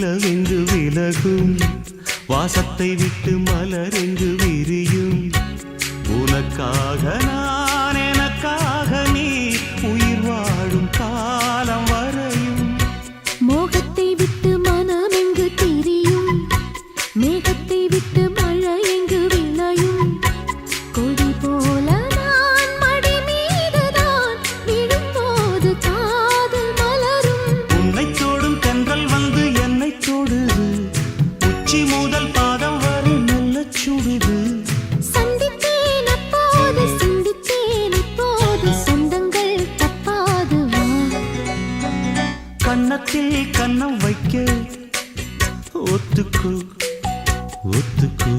நிலவெங்கு விலகும் வாசத்தை விட்டு மலரெங்கு விரியும் உனக்காக நான் எனக்காக நீ உயிர் வாழும் காலம் வரையும் மோகத்தை விட்டு மனம் எங்கு திரியும் மேகத்தை விட்டு மழை எங்கு விளையும் கொடி போல நான் மடி மீதுதான் விழும்போது காதல் மலரும் உன்னை தோடும் தென்றல் வந்து என்னை தொடுது உச்சி முதல் பாதம் வரை நல்ல சுடுது சந்தித்தேன் அப்போது சிந்தித்தேன் இப்போது சொந்தங்கள் தப்பாது வா கன்னத்தில் கன்னம் வைக்க ஒத்துக்கோ ஒத்துக்கோ